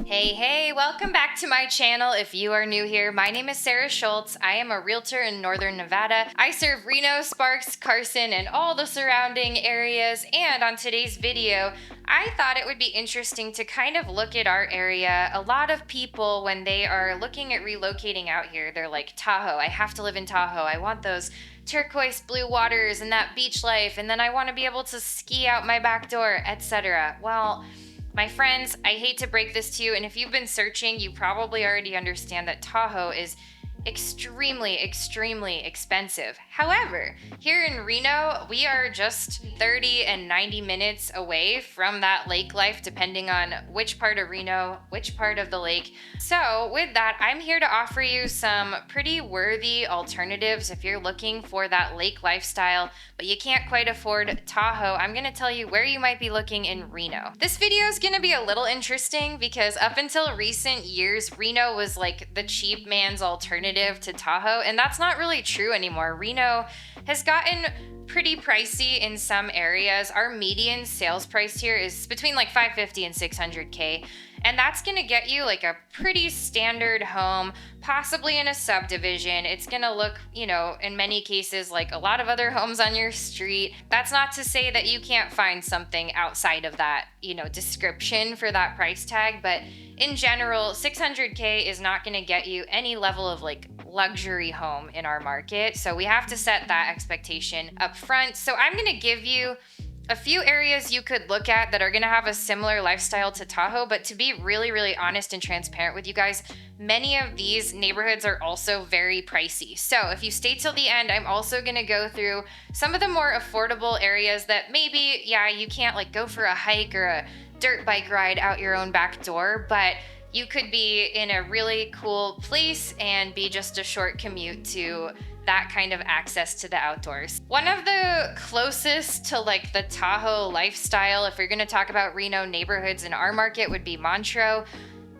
Hey, welcome back to my channel. If you are new here, my name is Sarah Schultz. I am a realtor in Northern Nevada. I serve Reno, Sparks, Carson, and all the surrounding areas. And on today's video, I thought it would be interesting to kind of look at our area. A lot of people, when they are looking at relocating out here, they're like, Tahoe, I have to live in Tahoe. I want those turquoise blue waters and that beach life, and then I want to be able to ski out my back door, etc. Well, my friends, I hate to break this to you, and if you've been searching, you probably already understand that Tahoe is extremely expensive. However, here in Reno, we are just 30 and 90 minutes away from that lake life, depending on which part of Reno, which part of the lake. So with that, I'm here to offer you some pretty worthy alternatives if you're looking for that lake lifestyle, but you can't quite afford Tahoe. I'm gonna tell you where you might be looking in Reno. This video is gonna be a little interesting because up until recent years, Reno was like the cheap man's alternative to Tahoe, and that's not really true anymore. Reno has gotten pretty pricey in some areas. Our median sales price here is between like $550 and $600K, and that's gonna get you like a pretty standard home, possibly in a subdivision. It's gonna look, in many cases like a lot of other homes on your street. That's not to say that you can't find something outside of that, description for that price tag, but in general, $600K is not gonna get you any level of like luxury home in our market. So we have to set that expectation up front. So I'm gonna give you a few areas you could look at that are gonna have a similar lifestyle to Tahoe, but to be really honest and transparent with you guys, many of these neighborhoods are also very pricey. So if you stay till the end, I'm also gonna go through some of the more affordable areas that maybe, you can't like go for a hike or a dirt bike ride out your own back door, but you could be in a really cool place and be just a short commute to that kind of access to the outdoors. One of the closest to like the Tahoe lifestyle, if you're gonna talk about Reno neighborhoods in our market, would be Montreux.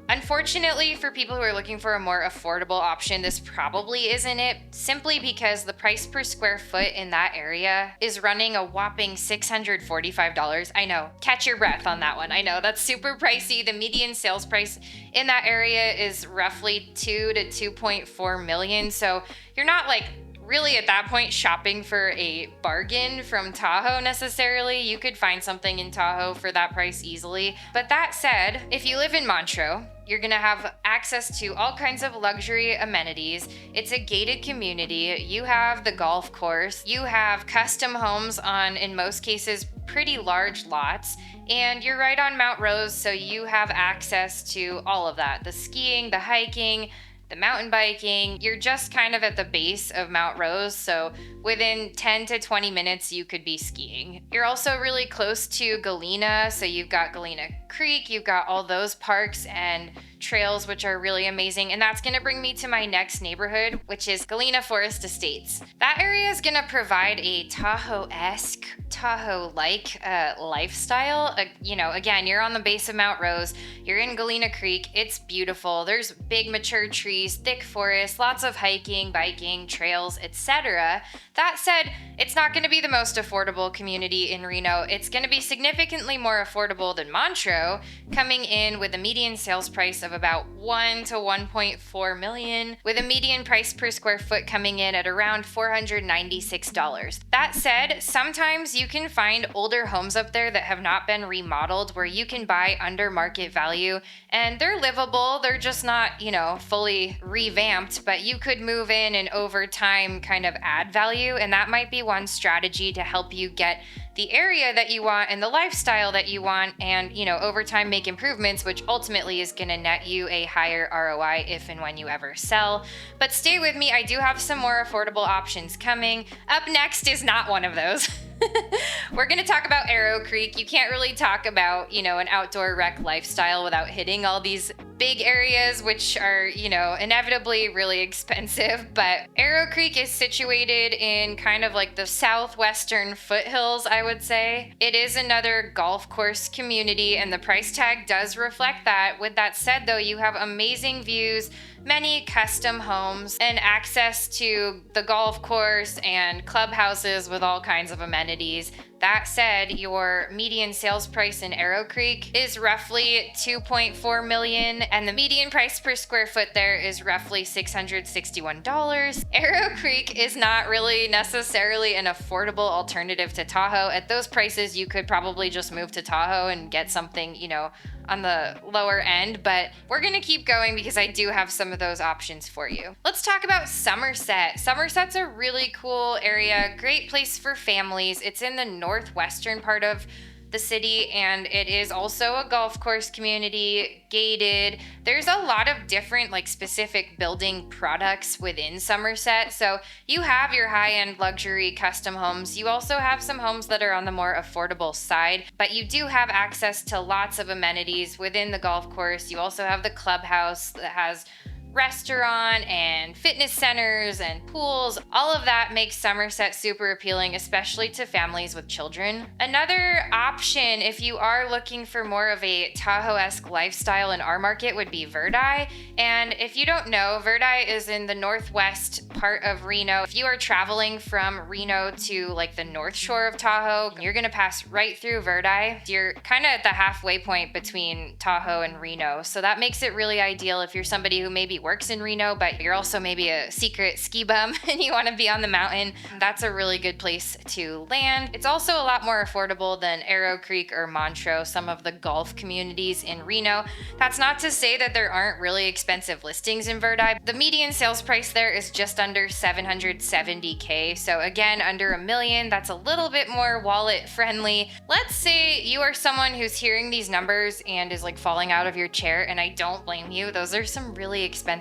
Unfortunately, for people who are looking for a more affordable option, this probably isn't it, simply because the price per square foot in that area is running a whopping $645. I know, catch your breath on that one. I know, that's super pricey. The median sales price in that area is roughly 2 to 2.4 million. So you're not like really at that point shopping for a bargain from Tahoe necessarily. You could find something in Tahoe for that price easily. But that said, if you live in Montreux, you're gonna have access to all kinds of luxury amenities. It's a gated community. You have the golf course. You have custom homes on, in most cases, pretty large lots. And you're right on Mount Rose, so you have access to all of that. The skiing, the hiking, the mountain biking. You're just kind of at the base of Mount Rose, so within 10 to 20 minutes you could be skiing. You're also really close to Galena, so you've got Galena Creek, you've got all those parks and trails which are really amazing, and that's gonna bring me to my next neighborhood, which is Galena Forest Estates. That area is gonna provide a Tahoe-esque, Tahoe-like lifestyle. Again, you're on the base of Mount Rose, you're in Galena Creek, it's beautiful, there's big mature trees, thick forest, lots of hiking, biking, trails, etc. That said, it's not gonna be the most affordable community in Reno. It's gonna be significantly more affordable than Montreux, coming in with a median sales price of about 1 to 1.4 million, with a median price per square foot coming in at around $496. That said, sometimes you can find older homes up there that have not been remodeled where you can buy under market value, and they're livable. They're just not, fully revamped, but you could move in and over time kind of add value, and that might be one strategy to help you get the area that you want and the lifestyle that you want, and over time make improvements, which ultimately is going to net you a higher ROI if and when you ever sell. But stay with me, I do have some more affordable options coming. Up next is not one of those. We're going to talk about Arrowcreek. You can't really talk about, an outdoor rec lifestyle without hitting all these big areas, which are, inevitably really expensive. But Arrowcreek is situated in kind of like the southwestern foothills, I would say. It is another golf course community, and the price tag does reflect that. With that said, though, you have amazing views, many custom homes, and access to the golf course and clubhouses with all kinds of amenities. That said, your median sales price in Arrowcreek is roughly $2.4 million, and the median price per square foot there is roughly $661. Arrowcreek is not really necessarily an affordable alternative to Tahoe. At those prices, you could probably just move to Tahoe and get something, on the lower end, but we're gonna keep going because I do have some of those options for you. Let's talk about Somersett. Somerset's a really cool area, great place for families. It's in the northwestern part of the city, and it is also a golf course community, gated. There's a lot of different specific building products within Somersett. So you have your high-end luxury custom homes. You also have some homes that are on the more affordable side, but you do have access to lots of amenities within the golf course. You also have the clubhouse that has restaurant and fitness centers and pools. All of that makes Somersett super appealing, especially to families with children. Another option, if you are looking for more of a Tahoe-esque lifestyle in our market, would be Verdi. And if you don't know, Verdi is in the northwest part of Reno. If you are traveling from Reno to the north shore of Tahoe, you're gonna pass right through Verdi. You're kind of at the halfway point between Tahoe and Reno. So that makes it really ideal if you're somebody who maybe works in Reno, but you're also maybe a secret ski bum and you want to be on the mountain. That's a really good place to land. It's also a lot more affordable than Arrowcreek or Montreux, some of the golf communities in Reno. That's not to say that there aren't really expensive listings in Verdi. The median sales price there is just under $770K. So again, under $1 million. That's a little bit more wallet friendly. Let's say you are someone who's hearing these numbers and is falling out of your chair, and I don't blame you. Those are some really expensive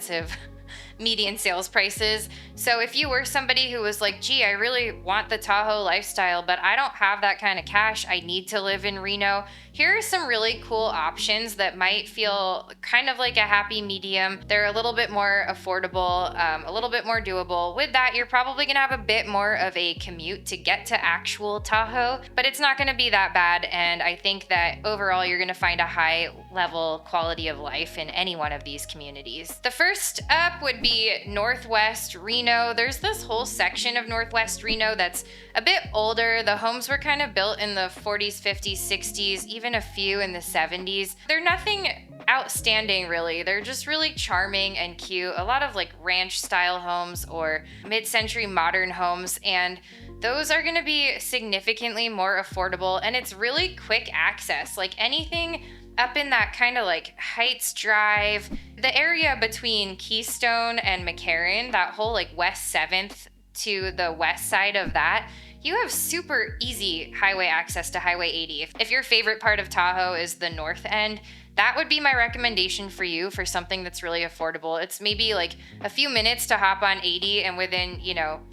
median sales prices. So if you were somebody who was gee, I really want the Tahoe lifestyle, but I don't have that kind of cash, I need to live in Reno, here are some really cool options that might feel kind of like a happy medium. They're a little bit more affordable, a little bit more doable. With that, you're probably gonna have a bit more of a commute to get to actual Tahoe, but it's not gonna be that bad. And I think that overall, you're gonna find a high level quality of life in any one of these communities. The first up would be Northwest Reno. There's this whole section of Northwest Reno that's a bit older. The homes were kind of built in the 40s, 50s, 60s, even a few in the 70s. They're nothing outstanding really. They're just really charming and cute. A lot of ranch style homes or mid-century modern homes, and those are going to be significantly more affordable, and it's really quick access. Anything up in that kind of Heights Drive, the area between Keystone and McCarran, that whole West 7th to the west side of that, you have super easy highway access to Highway 80. If your favorite part of Tahoe is the north end, that would be my recommendation for you for something that's really affordable. It's maybe a few minutes to hop on 80, and within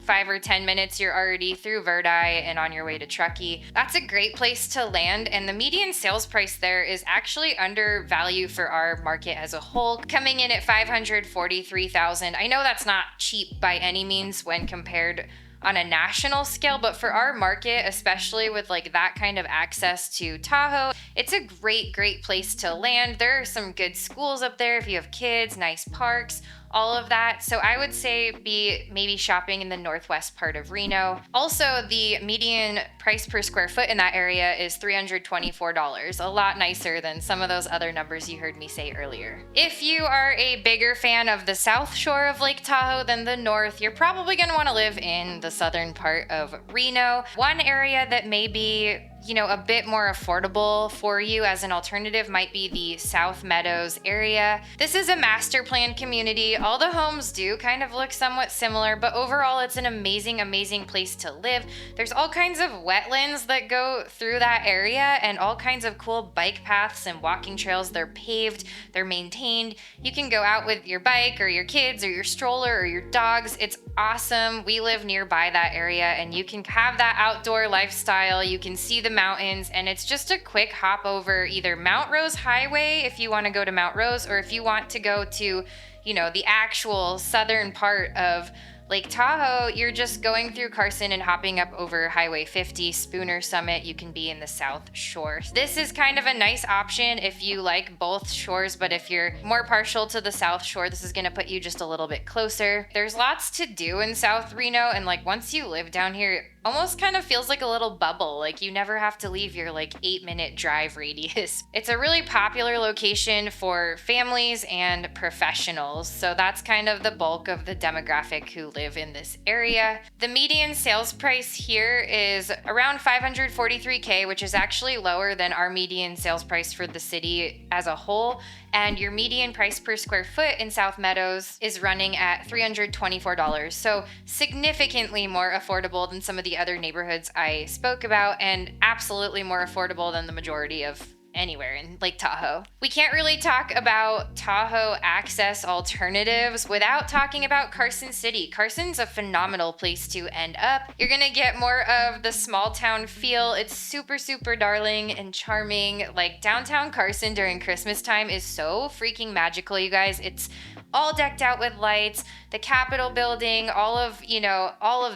5 or 10 minutes you're already through Verdi and on your way to Truckee. That's a great place to land, and the median sales price there is actually under value for our market as a whole, coming in at $543,000. I know that's not cheap by any means when compared on a national scale, but for our market, especially with that kind of access to Tahoe, it's a great place to land. There are some good schools up there if you have kids, nice parks, all of that. So I would say be maybe shopping in the northwest part of Reno. Also, the median price per square foot in that area is $324, a lot nicer than some of those other numbers you heard me say earlier. If you are a bigger fan of the south shore of Lake Tahoe than the north, you're probably going to want to live in the southern part of Reno. One area that may be a bit more affordable for you as an alternative might be the South Meadows area. This is a master plan community. All the homes do kind of look somewhat similar, but overall it's an amazing place to live. There's all kinds of wetlands that go through that area and all kinds of cool bike paths and walking trails. They're paved, they're maintained. You can go out with your bike or your kids or your stroller or your dogs. It's awesome. We live nearby that area, and you can have that outdoor lifestyle. You can see the mountains, and it's just a quick hop over either Mount Rose Highway if you want to go to Mount Rose, or if you want to go to, the actual southern part of Lake Tahoe, you're just going through Carson and hopping up over Highway 50, Spooner Summit. You can be in the South Shore. This is kind of a nice option if you like both shores, but if you're more partial to the South Shore, this is going to put you just a little bit closer. There's lots to do in South Reno, and like once you live down here, almost kind of feels like a little bubble. Like you never have to leave your like 8-minute drive radius. It's a really popular location for families and professionals. So that's kind of the bulk of the demographic who live in this area. The median sales price here is around $543K, which is actually lower than our median sales price for the city as a whole. And your median price per square foot in South Meadows is running at $324. So significantly more affordable than some of the other neighborhoods I spoke about, and absolutely more affordable than the majority of anywhere in Lake Tahoe. We can't really talk about Tahoe access alternatives without talking about Carson City. Carson's a phenomenal place to end up. You're gonna get more of the small town feel. It's super, super darling and charming. Like downtown Carson during Christmas time is so freaking magical, you guys. It's all decked out with lights. The Capitol building, all of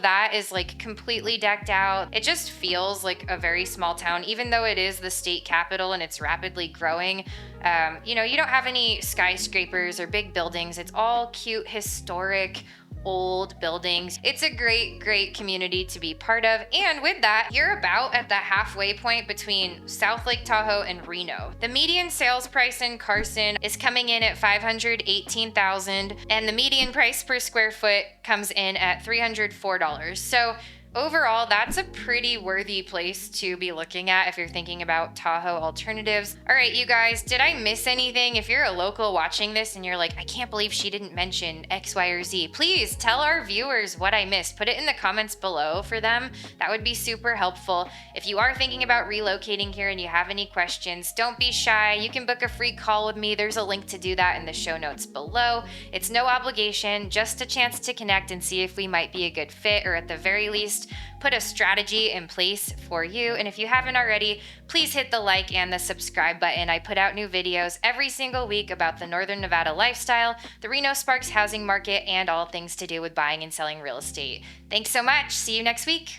that is like completely decked out. It just feels like a very small town, even though it is the state capital and it's rapidly growing. You don't have any skyscrapers or big buildings. It's all cute, historic, old buildings. It's a great, great community to be part of. And with that, you're about at that halfway point between South Lake Tahoe and Reno. The median sales price in Carson is coming in at $518,000, and the median price per square foot comes in at $304. So overall, that's a pretty worthy place to be looking at if you're thinking about Tahoe alternatives. All right, you guys, did I miss anything? If you're a local watching this and you're like, I can't believe she didn't mention X, Y, or Z, please tell our viewers what I missed. Put it in the comments below for them. That would be super helpful. If you are thinking about relocating here and you have any questions, don't be shy. You can book a free call with me. There's a link to do that in the show notes below. It's no obligation, just a chance to connect and see if we might be a good fit, or at the very least, put a strategy in place for you. And if you haven't already, please hit the like and the subscribe button. I put out new videos every single week about the Northern Nevada lifestyle, the Reno Sparks housing market, and all things to do with buying and selling real estate. Thanks so much. See you next week.